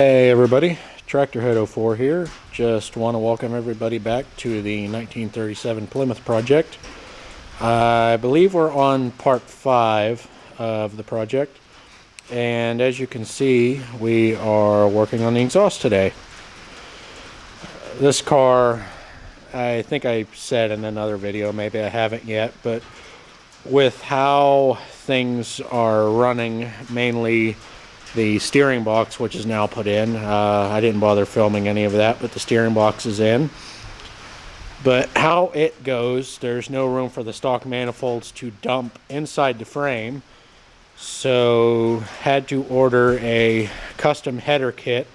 Hey everybody, Tractor Head 04 here. Just want to welcome everybody back to the 1937 Plymouth project. I believe we're on part 5 of the project, and as you can see, we are working on the exhaust today. This car, I think I said in another video, maybe I haven't yet, but with how things are running, mainly the steering box, which is now put in. I didn't bother filming any of that, but the steering box is in. But how it goes, there's no room for the stock manifolds to dump inside the frame, so had to order a custom header kit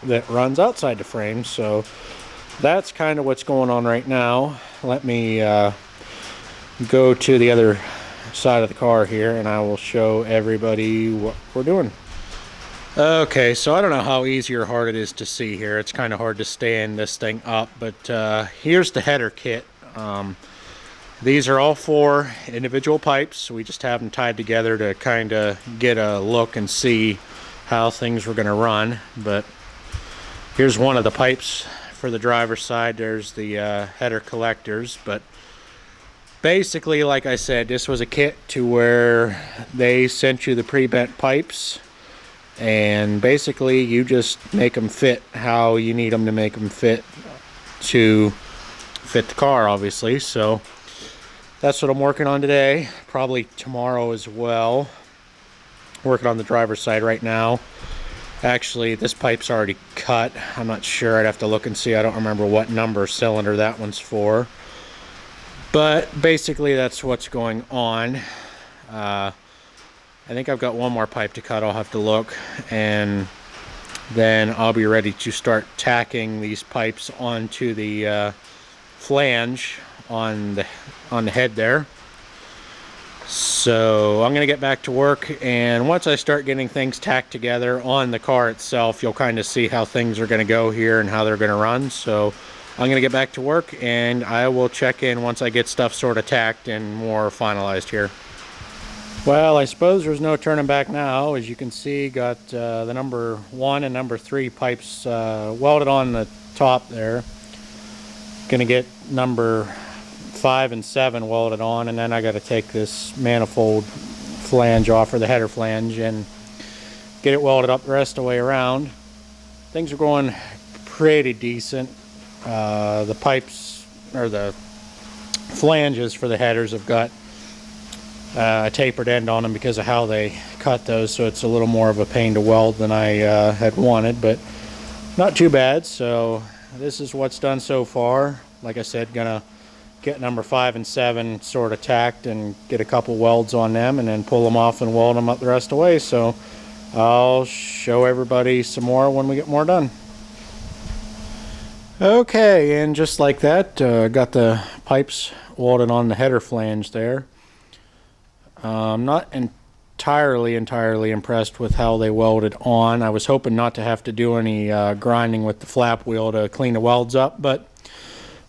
that runs outside the frame. So that's kind of what's going on right now. Let me go to the other side of the car here and I will show everybody what we're doing. Okay, so I don't know how easy or hard it is to see here. It's kind of hard to stand this thing up, but here's the header kit. These are all 4 individual pipes, so we just have them tied together to kind of get a look and see how things were going to run. But here's one of the pipes for the driver's side. There's the header collectors, but basically, like I said, this was a kit to where they sent you the pre-bent pipes, and basically you just make them fit how you need them to make them fit to fit the car, obviously. So that's what I'm working on today, probably tomorrow as well. Working on the driver's side right now. Actually, this pipe's already cut. I'm not sure, I'd have to look and see. I don't remember what number cylinder that one's for. But basically that's what's going on. I think I've got one more pipe to cut. I'll have to look, and then I'll be ready to start tacking these pipes onto the flange on the head there. So I'm going to get back to work, and once I start getting things tacked together on the car itself, you'll kind of see how things are going to go here and how they're going to run. So I'm going to get back to work, and I will check in once I get stuff sort of tacked and more finalized here. Well, I suppose there's no turning back now. As you can see, got the number 1 and number 3 pipes welded on the top there. Going to get number 5 and 7 welded on, and then I got to take this manifold flange off, or the header flange, and get it welded up the rest of the way around. Things are going pretty decent. The pipes, or the flanges for the headers, have got a tapered end on them because of how they cut those, so it's a little more of a pain to weld than I had wanted, but not too bad. So this is what's done so far. Like I said, gonna get number 5 and 7 sort of tacked and get a couple welds on them, and then pull them off and weld them up the rest of the way. So I'll show everybody some more when we get more done. Okay, and just like that, got the pipes welded on the header flange there. I'm not entirely impressed with how they welded on. I was hoping not to have to do any grinding with the flap wheel to clean the welds up, but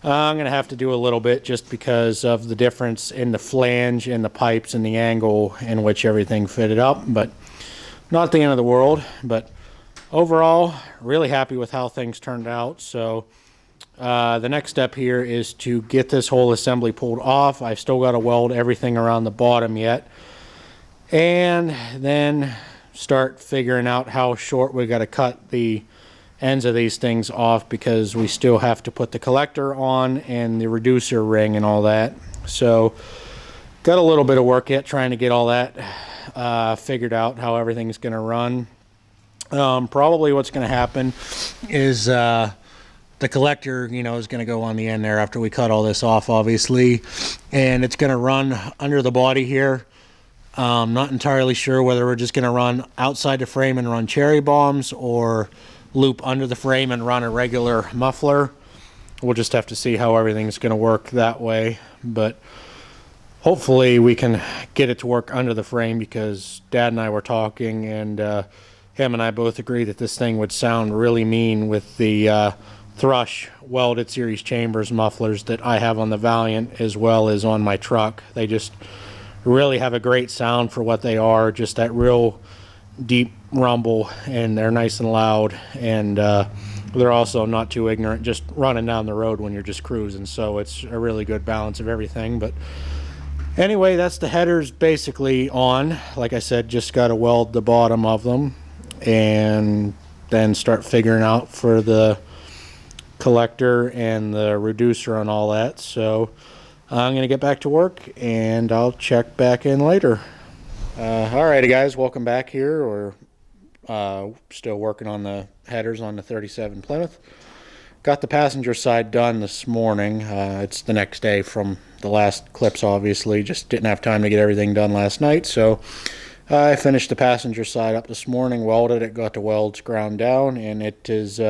I'm going to have to do a little bit just because of the difference in the flange and the pipes and the angle in which everything fitted up, but not the end of the world. But overall, really happy with how things turned out. So the next step here is to get this whole assembly pulled off. I've still got to weld everything around the bottom yet, and then start figuring out how short we got to cut the ends of these things off, because we still have to put the collector on and the reducer ring and all that. So got a little bit of work yet trying to get all that figured out, how everything's going to run. Probably what's going to happen is the collector, is going to go on the end there after we cut all this off, obviously, and it's going to run under the body here. Not entirely sure whether we're just going to run outside the frame and run cherry bombs, or loop under the frame and run a regular muffler. We'll just have to see how everything's going to work that way, but hopefully we can get it to work under the frame, because Dad and I were talking, and him and I both agree that this thing would sound really mean with the Thrush welded series chambers mufflers that I have on the Valiant as well as on my truck. They just really have a great sound for what they are, just that real deep rumble, and they're nice and loud, and they're also not too ignorant just running down the road when you're just cruising. So it's a really good balance of everything. But anyway, that's the headers basically on. Like I said, just got to weld the bottom of them and then start figuring out for the collector and the reducer and all that. So I'm going to get back to work, and I'll check back in later. Alrighty guys, welcome back here. We're still working on the headers on the 37 Plymouth. Got the passenger side done this morning. It's the next day from the last clips, obviously. Just didn't have time to get everything done last night, so I finished the passenger side up this morning, welded it, got the welds ground down, and it is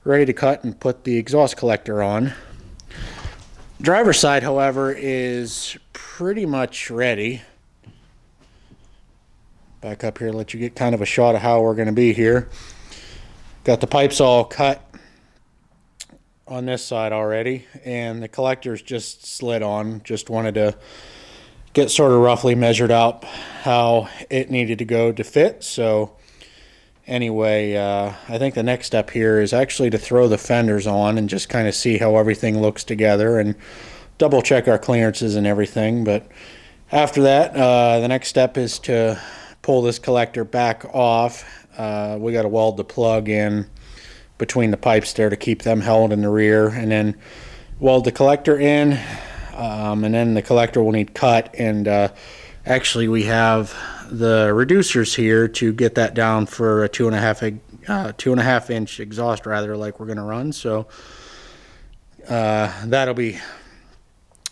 ready to cut and put the exhaust collector on. Driver's side, however, is pretty much ready. Back up here, let you get kind of a shot of how we're going to be here. Got the pipes all cut on this side already, and the collector's just slid on. Just wanted to get sort of roughly measured out how it needed to go to fit. So anyway, I think the next step here is actually to throw the fenders on and just kind of see how everything looks together and double check our clearances and everything. But after that, the next step is to pull this collector back off. We got to weld the plug in between the pipes there to keep them held in the rear, and then weld the collector in, and then the collector will need cut. And actually we have the reducers here to get that down for a 2.5 inch exhaust, rather, like we're going to run. So that'll be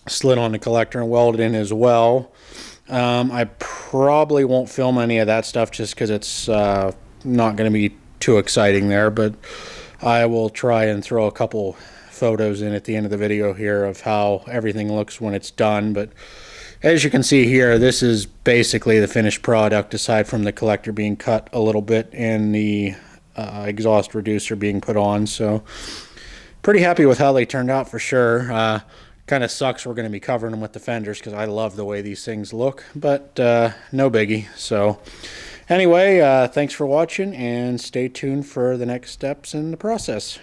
slid on the collector and welded in as well. I probably won't film any of that stuff just because it's not going to be too exciting there, but I will try and throw a couple photos in at the end of the video here of how everything looks when it's done. But as you can see here, this is basically the finished product, aside from the collector being cut a little bit and the exhaust reducer being put on. So pretty happy with how they turned out for sure. Kind of sucks we're going to be covering them with the fenders because I love the way these things look, but no biggie. So anyway, thanks for watching, and stay tuned for the next steps in the process.